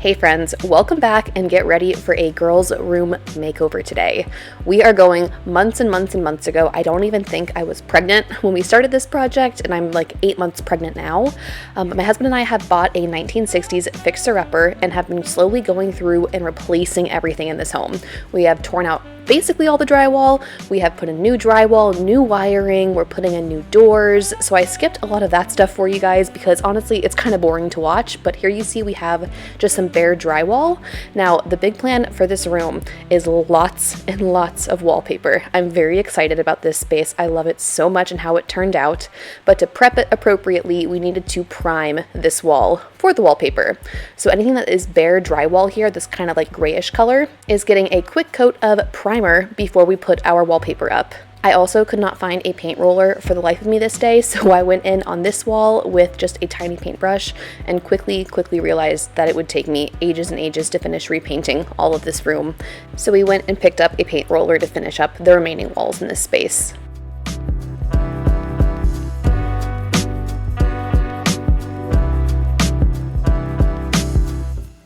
Hey friends, welcome back and get ready for a girls' room makeover today. We are going months and months and months ago. I don't even think I was pregnant when we started this project, and I'm like 8 months pregnant now. My husband and I have bought a 1960s fixer-upper and have been slowly going through and replacing everything in this home. We have torn out basically all the drywall. We have put in new drywall, new wiring, we're putting in new doors. So I skipped a lot of that stuff for you guys because honestly, it's kind of boring to watch, but here you see we have just some bare drywall. Now, the big plan for this room is lots and lots of wallpaper. I'm very excited about this space. I love it so much and how it turned out, but to prep it appropriately, we needed to prime this wall for the wallpaper. So anything that is bare drywall here, this kind of like grayish color, is getting a quick coat of primer before we put our wallpaper up. I also could not find a paint roller for the life of me this day, so I went in on this wall with just a tiny paintbrush and quickly realized that it would take me ages and ages to finish repainting all of this room. So we went and picked up a paint roller to finish up the remaining walls in this space.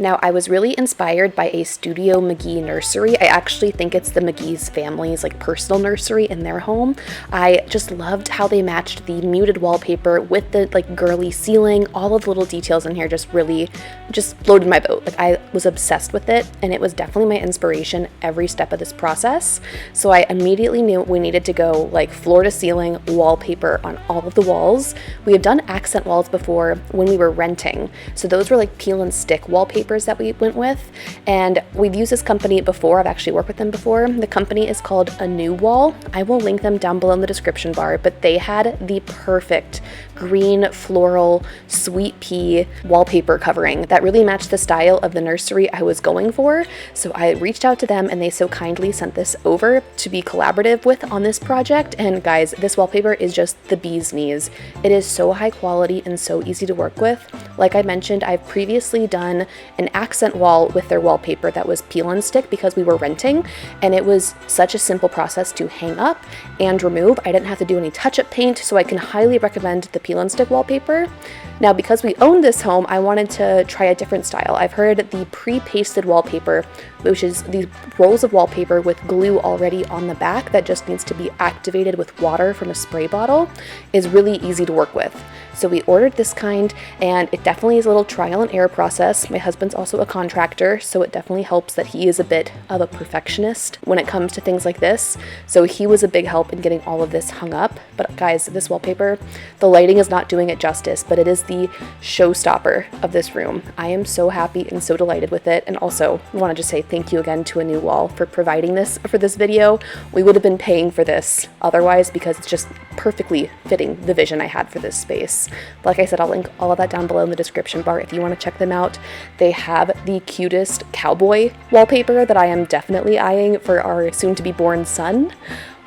Now, I was really inspired by a Studio McGee nursery. I actually think it's the McGee's family's like personal nursery in their home. I just loved how they matched the muted wallpaper with the like girly ceiling. All of the little details in here just really floated my boat. Like I was obsessed with it, and it was definitely my inspiration every step of this process. So I immediately knew we needed to go like floor to ceiling wallpaper on all of the walls. We have done accent walls before when we were renting. So those were like peel and stick wallpaper that we went with, and we've used this company before. I've actually worked with them before. The company is called A New Wall. I will link them down below in the description bar, but they had the perfect green floral sweet pea wallpaper covering that really matched the style of the nursery I was going for. So I reached out to them and they so kindly sent this over to be collaborative with on this project. And guys, this wallpaper is just the bee's knees. It is so high quality and so easy to work with. Like I mentioned, I've previously done an accent wall with their wallpaper that was peel and stick because we were renting, and it was such a simple process to hang up and remove. I didn't have to do any touch-up paint, so I can highly recommend the peel and stick wallpaper. Now, because we own this home, I wanted to try a different style. I've heard the pre-pasted wallpaper, which is these rolls of wallpaper with glue already on the back that just needs to be activated with water from a spray bottle, is really easy to work with. So we ordered this kind, and it definitely is a little trial and error process. My husband's also a contractor, so it definitely helps that he is a bit of a perfectionist when it comes to things like this. So he was a big help in getting all of this hung up. But guys, this wallpaper, the lighting is not doing it justice, but it is the showstopper of this room. I am so happy and so delighted with it. And also, I want to just say thank you again to A New Wall for providing this for this video. We would have been paying for this otherwise because it's just perfectly fitting the vision I had for this space. Like I said, I'll link all of that down below in the description bar if you want to check them out. They have the cutest cowboy wallpaper that I am definitely eyeing for our soon-to-be born son.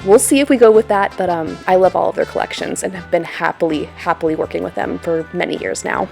We'll see if we go with that, but I love all of their collections and have been happily working with them for many years now.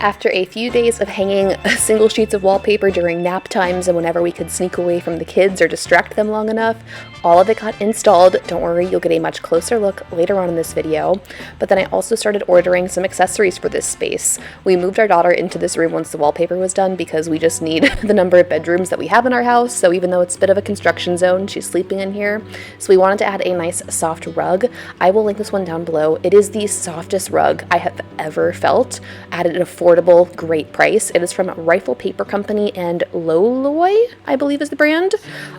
After a few days of hanging single sheets of wallpaper during nap times and whenever we could sneak away from the kids or distract them long enough, all of it got installed. Don't worry, you'll get a much closer look later on in this video. But then I also started ordering some accessories for this space. We moved our daughter into this room once the wallpaper was done because we just need the number of bedrooms that we have in our house, so even though it's a bit of a construction zone, she's sleeping in here. So we wanted to add a nice soft rug. I will link this one down below. It is the softest rug I have ever felt at an affordable, great price. It is from Rifle Paper Company and Loloy, I believe is the brand.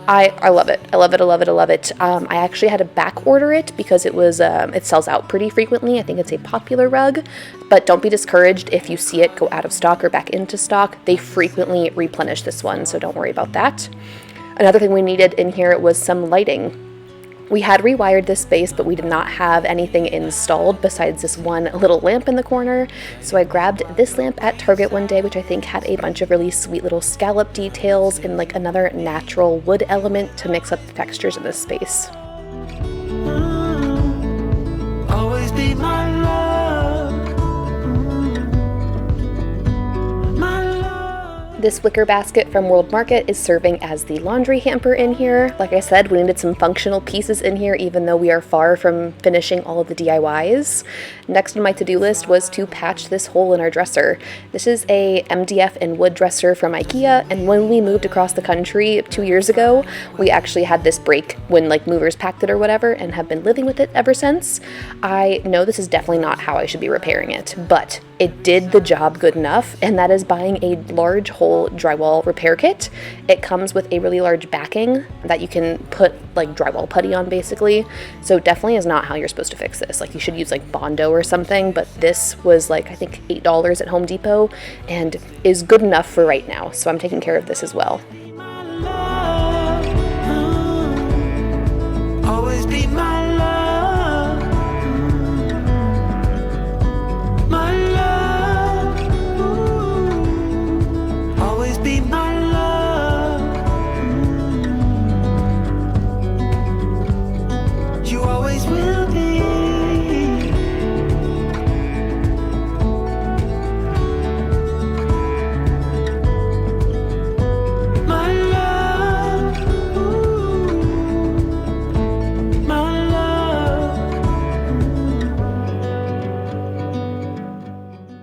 I love it. I love it, I love it, I love it. I actually had to back order it because it was it sells out pretty frequently. I think it's a popular rug, but don't be discouraged if you see it go out of stock or back into stock. They frequently replenish this one, so don't worry about that. Another thing we needed in here was some lighting. We had rewired this space, but we did not have anything installed besides this one little lamp in the corner. So I grabbed this lamp at Target one day, which I think had a bunch of really sweet little scallop details and like another natural wood element to mix up the textures in this space. Always be my love. My love. This wicker basket from World Market is serving as the laundry hamper in here. Like I said, we needed some functional pieces in here even though we are far from finishing all of the DIYs. Next on my to-do list was to patch this hole in our dresser. This is a MDF and wood dresser from IKEA, and when we moved across the country 2 years ago, we actually had this break when like movers packed it or whatever and have been living with it ever since. I know this is definitely not how I should be repairing it, but it did the job good enough, and that is buying a large hole drywall repair kit. It comes with a really large backing that you can put like drywall putty on basically, so definitely is not how you're supposed to fix this. Like you should use like Bondo or something, but this was like I think $8 at Home Depot and is good enough for right now, so I'm taking care of this as well. Always be my love. My love. Always be my love. You always will be. My love. My love.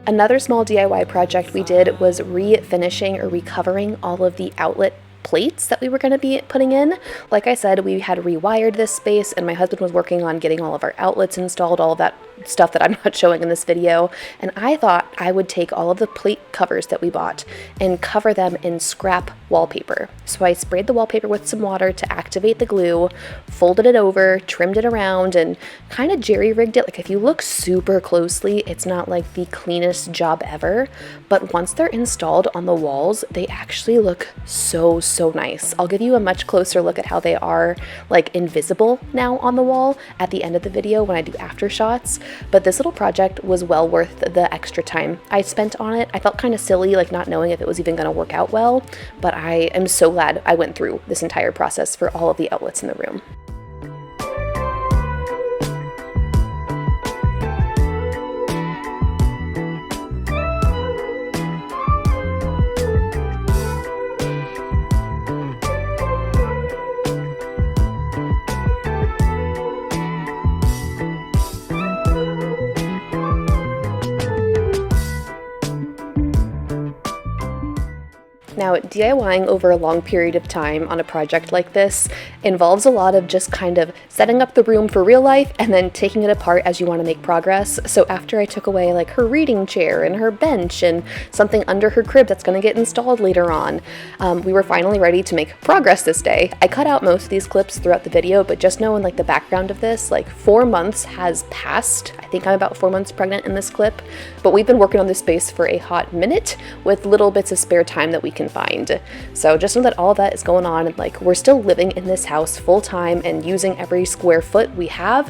Another small DIY project we did was refinishing or recovering all of the outlet plates that we were going to be putting in. Like I said, we had rewired this space and my husband was working on getting all of our outlets installed, all of that stuff that I'm not showing in this video, and I thought I would take all of the plate covers that we bought and cover them in scrap wallpaper. So I sprayed the wallpaper with some water to activate the glue, folded it over, trimmed it around, and kind of jerry-rigged it. Like if you look super closely, it's not like the cleanest job ever, but once they're installed on the walls, they actually look so nice. I'll give you a much closer look at how they are like invisible now on the wall at the end of the video when I do after shots. But this little project was well worth the extra time I spent on it. I felt kind of silly like not knowing if it was even going to work out well, but I am so glad I went through this entire process for all of the outlets in the room. Now, DIYing over a long period of time on a project like this involves a lot of just kind of setting up the room for real life and then taking it apart as you want to make progress. So after I took away like her reading chair and her bench and something under her crib that's going to get installed later on, we were finally ready to make progress this day. I cut out most of these clips throughout the video, but just know in like the background of this, like 4 months has passed. I think I'm about 4 months pregnant in this clip, but we've been working on this space for a hot minute with little bits of spare time that we can find. So just know that all of that is going on, and like we're still living in this house full time and using every square foot we have.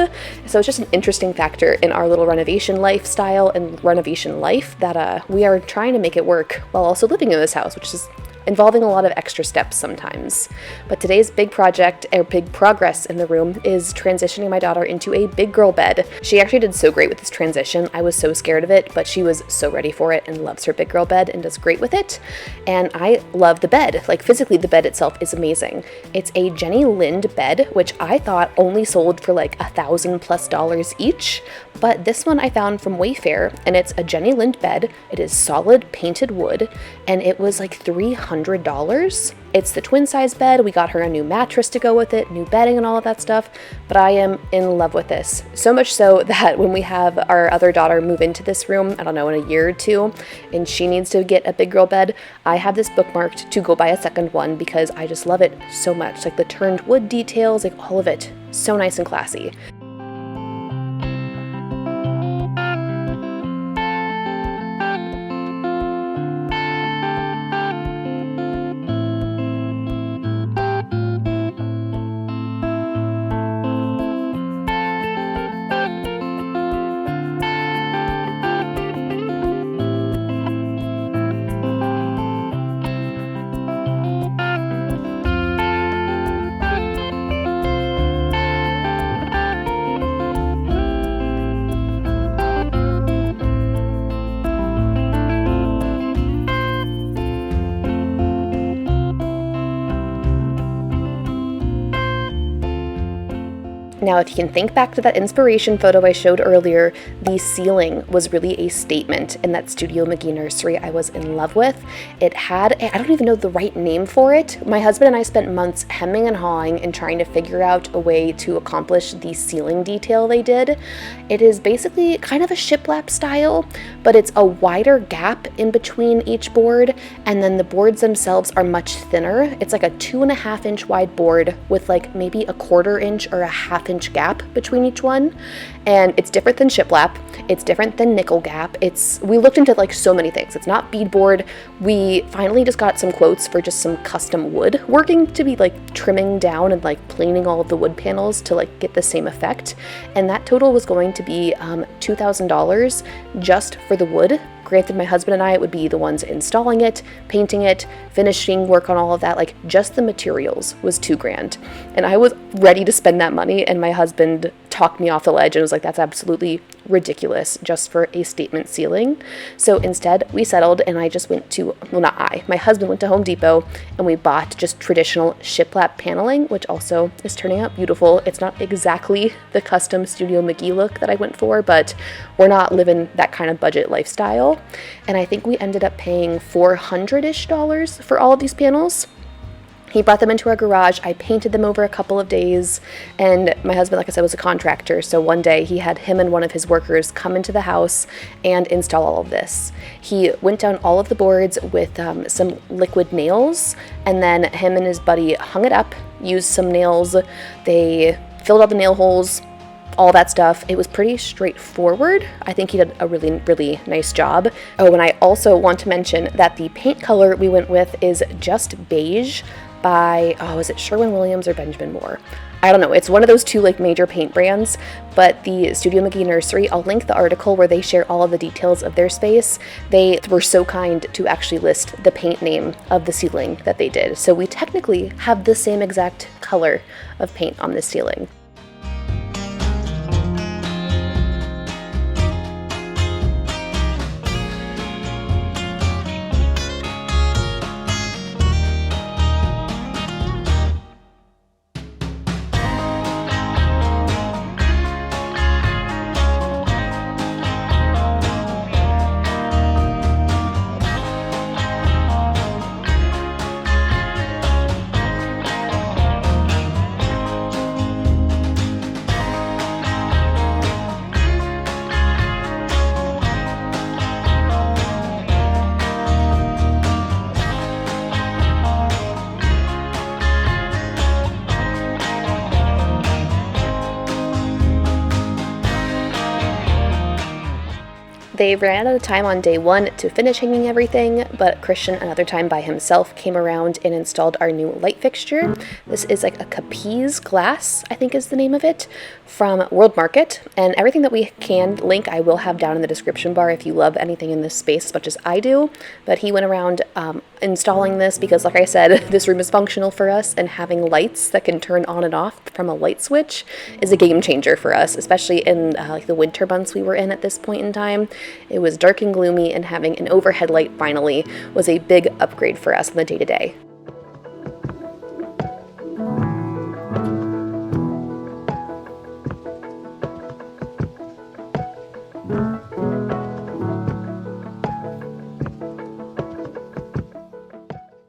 So it's just an interesting factor in our little renovation lifestyle and renovation life that we are trying to make it work while also living in this house, which is involving a lot of extra steps sometimes. But today's big project, or big progress in the room, is transitioning my daughter into a big girl bed. She actually did so great with this transition. I was so scared of it, but she was so ready for it and loves her big girl bed and does great with it. And I love the bed. Like, physically, the bed itself is amazing. It's a Jenny Lind bed, which I thought only sold for like $1,000+ each, but this one I found from Wayfair, and it's a Jenny Lind bed. It is solid painted wood, and it was like $300. It's the twin size bed. We got her a new mattress to go with it, new bedding and all of that stuff, but I am in love with this. So much so that when we have our other daughter move into this room, I don't know, in a year or two, and she needs to get a big girl bed, I have this bookmarked to go buy a second one because I just love it so much. Like the turned wood details, like all of it. So nice and classy. Now, if you can think back to that inspiration photo I showed earlier, the ceiling was really a statement in that Studio McGee nursery I was in love with. It had, I don't even know the right name for it. My husband and I spent months hemming and hawing and trying to figure out a way to accomplish the ceiling detail they did. It is basically kind of a shiplap style, but it's a wider gap in between each board, and then the boards themselves are much thinner. It's like a 2.5-inch wide board with like maybe a 1/4 inch or a 1/2 inch gap between each one, and it's different than shiplap. It's different than nickel gap. We looked into like so many things. It's not beadboard. We finally just got some quotes for just some custom wood working to be like trimming down and like planing all of the wood panels to like get the same effect, and that total was going to be $2,000 just for the wood. Granted, my husband and I would be the ones installing it, painting it, finishing work on all of that. Like, just the materials was $2,000. And I was ready to spend that money, and my husband talked me off the ledge and was like, that's absolutely ridiculous just for a statement ceiling. So instead, we settled, and I just went to, well, not I, my husband went to Home Depot, and we bought just traditional shiplap paneling, which also is turning out beautiful. It's not exactly the custom Studio McGee look that I went for, but we're not living that kind of budget lifestyle. And I think we ended up paying $400-ish for all of these panels. He brought them into our garage. I painted them over a couple of days, and my husband, like I said, was a contractor, so one day he had him and one of his workers come into the house and install all of this. He went down all of the boards with some liquid nails, and then him and his buddy hung it up, used some nails. They filled all the nail holes, all that stuff. It was pretty straightforward. I think he did a really, really nice job. Oh, and I also want to mention that the paint color we went with is Just Beige by, is it Sherwin-Williams or Benjamin Moore? I don't know. It's one of those two like major paint brands, but the Studio McGee nursery, I'll link the article where they share all of the details of their space. They were so kind to actually list the paint name of the ceiling that they did. So we technically have the same exact color of paint on this ceiling. They ran out of time on day one to finish hanging everything, but Christian, another time by himself, came around and installed our new light fixture. This is like a Capiz glass, I think is the name of it, from World Market. And everything that we can link, I will have down in the description bar if you love anything in this space as much as I do. But he went around installing this because, like I said, this room is functional for us, and having lights that can turn on and off from a light switch is a game changer for us, especially in like the winter months we were in at this point in time. It was dark and gloomy, and having an overhead light finally was a big upgrade for us in the day-to-day.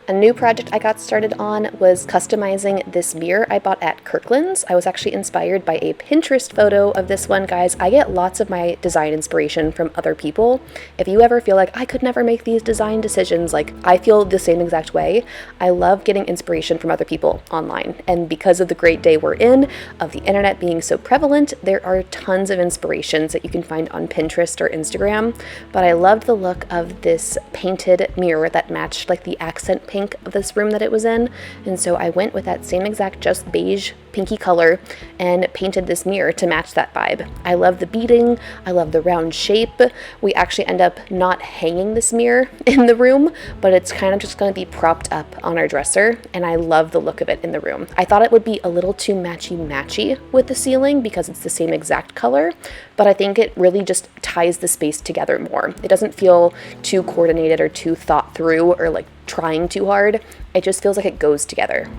A new project I got started on was customizing this mirror I bought at Kirkland's. I was actually inspired by a Pinterest photo of this one, guys. I get lots of my design inspiration from other people. If you ever feel like I could never make these design decisions, like I feel the same exact way. I love getting inspiration from other people online. And because of the great day we're in, of the internet being so prevalent, there are tons of inspirations that you can find on Pinterest or Instagram. But I loved the look of this painted mirror that matched like the accent pink of this room that it was in, and so I went with that same exact just beige pinky color and painted this mirror to match that vibe. I love the beading, I love the round shape. We actually end up not hanging this mirror in the room, but it's kind of just going to be propped up on our dresser, and I love the look of it in the room. I thought it would be a little too matchy-matchy with the ceiling because it's the same exact color, but I think it really just ties the space together more. It doesn't feel too coordinated or too thought through or like trying too hard. It just feels like it goes together.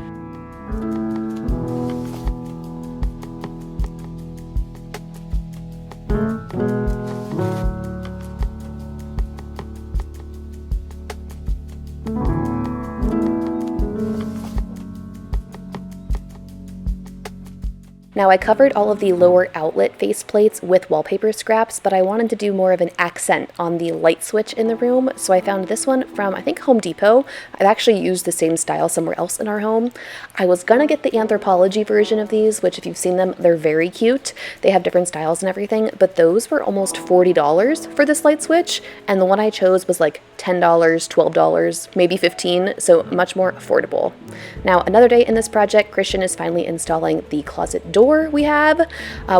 Now I covered all of the lower outlet faceplates with wallpaper scraps, but I wanted to do more of an accent on the light switch in the room, so I found this one from, I think, Home Depot. I've actually used the same style somewhere else in our home. I was gonna get the Anthropologie version of these, which if you've seen them, they're very cute. They have different styles and everything, but those were almost $40 for this light switch, and the one I chose was like $10, $12, maybe $15, so much more affordable. Now, another day in this project, Christian is finally installing the closet door we have.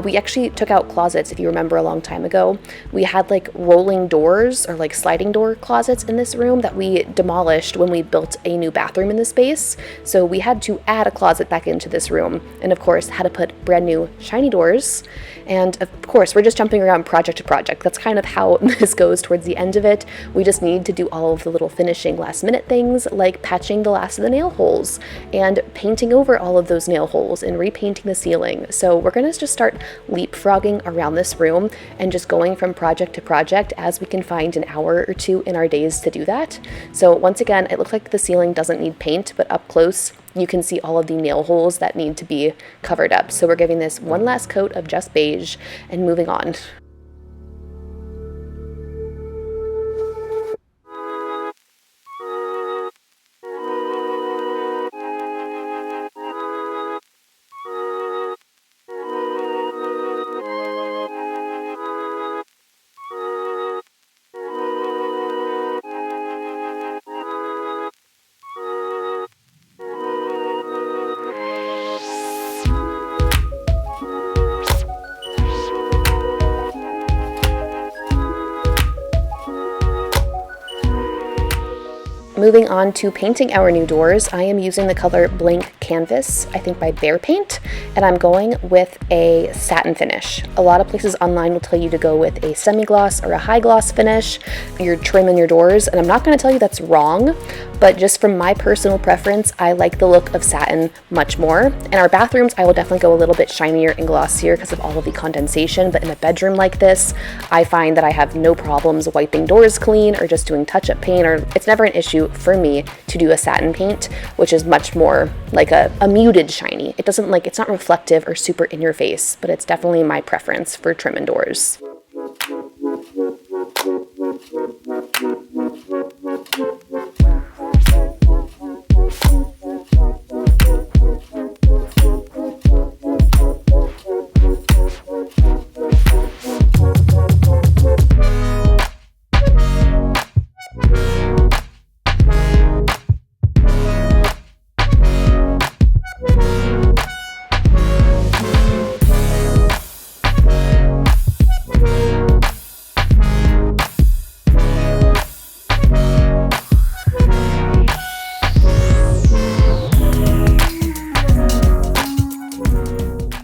We actually took out closets, if you remember, a long time ago. We had like rolling doors or like sliding door closets in this room that we demolished when we built a new bathroom in the space. So we had to add a closet back into this room, and of course had to put brand new shiny doors. And of course, we're just jumping around project to project. That's kind of how this goes towards the end of it. We just need to do all of the little finishing last minute things like patching the last of the nail holes and painting over all of those nail holes and repainting the ceiling. So we're gonna just start leapfrogging around this room and just going from project to project as we can find an hour or two in our days to do that. So once again, it looks like the ceiling doesn't need paint, but up close, you can see all of the nail holes that need to be covered up. So we're giving this one last coat of just beige and moving on. Moving on to painting our new doors, I am using the color Blank Canvas, I think by Bear Paint, and I'm going with a satin finish. A lot of places online will tell you to go with a semi-gloss or a high gloss finish for your trim and your doors, and I'm not going to tell you that's wrong, but just from my personal preference, I like the look of satin much more. In our bathrooms, I will definitely go a little bit shinier and glossier because of all of the condensation, but in a bedroom like this, I find that I have no problems wiping doors clean or just doing touch-up paint, or it's never an issue for me to do a satin paint, which is much more like a muted shiny. It doesn't like, it's not reflective or super in your face, but it's definitely my preference for trim and doors.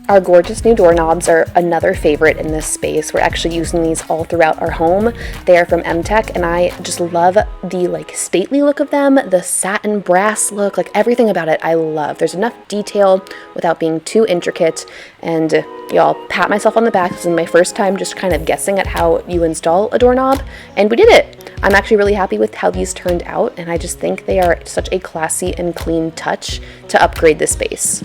Our gorgeous new doorknobs are another favorite in this space. We're actually using these all throughout our home. They are from M-Tech, and I just love the like stately look of them, the satin brass look, like everything about it I love. There's enough detail without being too intricate, and y'all, pat myself on the back. This is my first time just kind of guessing at how you install a doorknob, and we did it. I'm actually really happy with how these turned out, and I just think they are such a classy and clean touch to upgrade this space.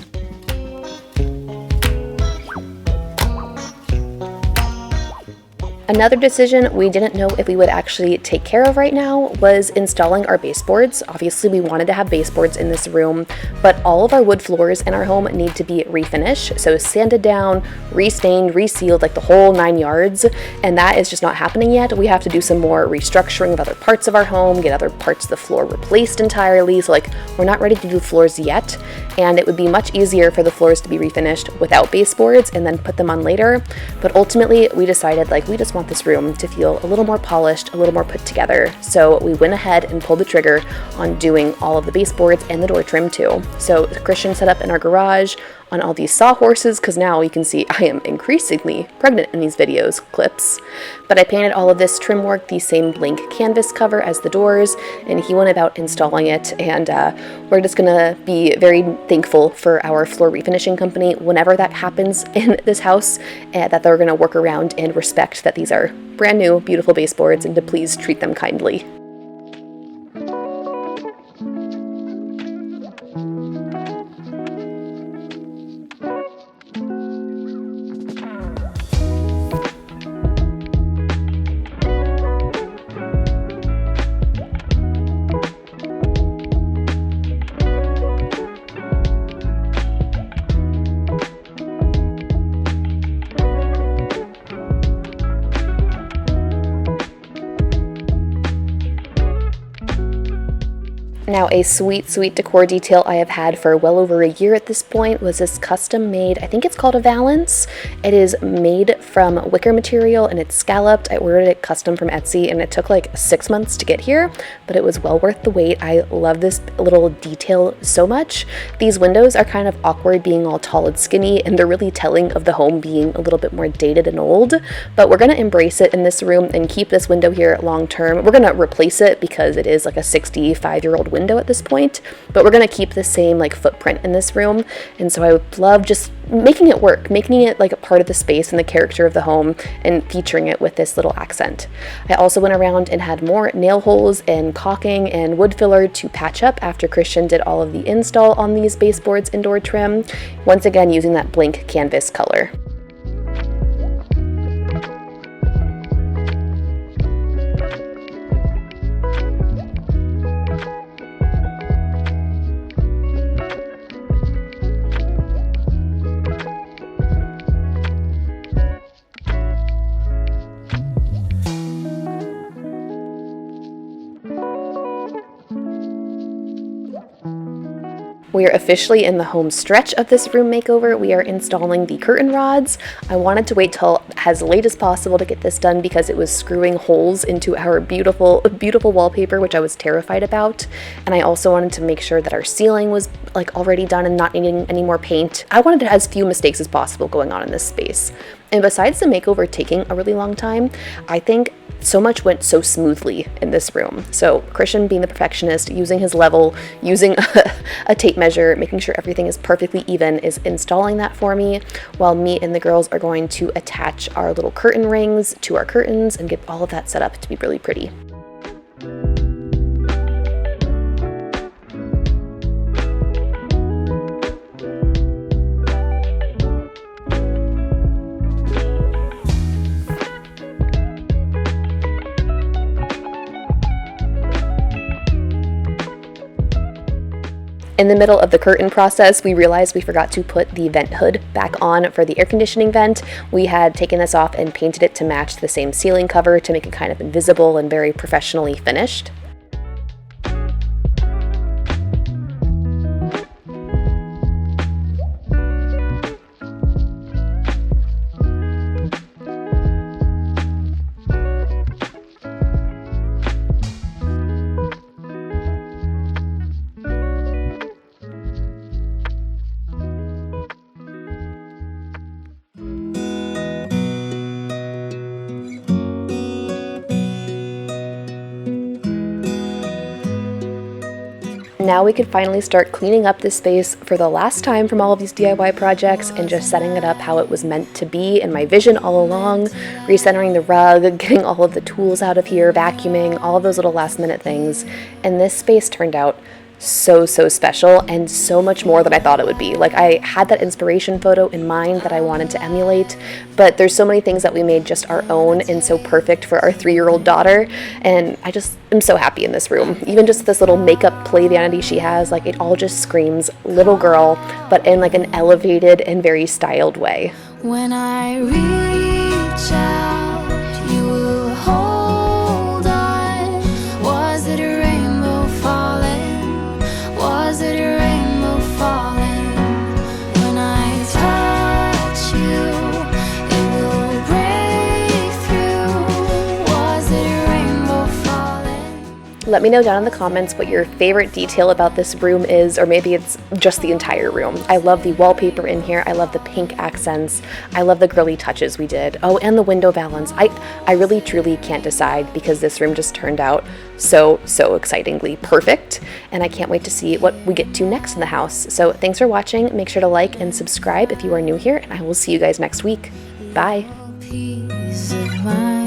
Another decision we didn't know if we would actually take care of right now was installing our baseboards. Obviously, we wanted to have baseboards in this room, but all of our wood floors in our home need to be refinished, so sanded down, restained, resealed, like the whole 9 yards, and that is just not happening yet. We have to do some more restructuring of other parts of our home, get other parts of the floor replaced entirely, so like we're not ready to do floors yet, and it would be much easier for the floors to be refinished without baseboards and then put them on later, but ultimately we decided like we just want this room to feel a little more polished, a little more put together. So we went ahead and pulled the trigger on doing all of the baseboards and the door trim too. So Christian set up in our garage on all these sawhorses, because now you can see I am increasingly pregnant in these videos clips. But I painted all of this trim work the same blank canvas cover as the doors, and he went about installing it, and we're just gonna be very thankful for our floor refinishing company whenever that happens in this house, that they're gonna work around and respect that these are brand new beautiful baseboards and to please treat them kindly. Now, a sweet decor detail I have had for well over a year at this point was this custom made, I think it's called a valance. It is made from wicker material and it's scalloped. I ordered it custom from Etsy and it took like 6 months to get here, but it was well worth the wait. I love this little detail so much. These windows are kind of awkward being all tall and skinny, and they're really telling of the home being a little bit more dated and old, but we're gonna embrace it in this room and keep this window here long term. We're gonna replace it because it is like a 65-year-old window at this point, but we're going to keep the same like footprint in this room, and so I would love just making it work, making it like a part of the space and the character of the home, and featuring it with this little accent. I also went around and had more nail holes and caulking and wood filler to patch up after Christian did all of the install on these baseboards and door trim, once again using that blank canvas color. We are officially in the home stretch of this room makeover. We are installing the curtain rods. I wanted to wait till as late as possible to get this done because it was screwing holes into our beautiful wallpaper, which I was terrified about. And I also wanted to make sure that our ceiling was like already done and not needing any more paint. I wanted to have as few mistakes as possible going on in this space. And besides the makeover taking a really long time, I think so much went so smoothly in this room. So Christian, being the perfectionist, using his level, using a tape measure, making sure everything is perfectly even, is installing that for me, while me and the girls are going to attach our little curtain rings to our curtains and get all of that set up to be really pretty. In the middle of the curtain process, we realized we forgot to put the vent hood back on for the air conditioning vent. We had taken this off and painted it to match the same ceiling cover to make it kind of invisible and very professionally finished. now we could finally start cleaning up this space for the last time from all of these DIY projects and just setting it up how it was meant to be in my vision all along, recentering the rug, getting all of the tools out of here, vacuuming, all of those little last minute things. And this space turned out so special and so much more than I thought it would be. Like, I had that inspiration photo in mind that I wanted to emulate, but there's so many things that we made just our own and so perfect for our 3-year-old daughter, and I just am so happy in this room. Even just this little makeup play vanity she has, like, it all just screams little girl, but in like an elevated and very styled way. When I reach out, you will hold on. Was it a rainbow falling? Was it a rainbow falling? When I touch you, it will break through. Was it a rainbow falling? Let me know down in the comments what your favorite detail about this room is, or maybe it's just the entire room. I love the wallpaper in here. I love the pink accents. I love the girly touches we did. Oh, and the window valance. I really truly can't decide because this room just turned out so excitingly perfect, and I can't wait to see what we get to next in the house. So thanks for watching. Make sure to like and subscribe if you are new here, and I will see you guys next week. Bye. Peace of mind.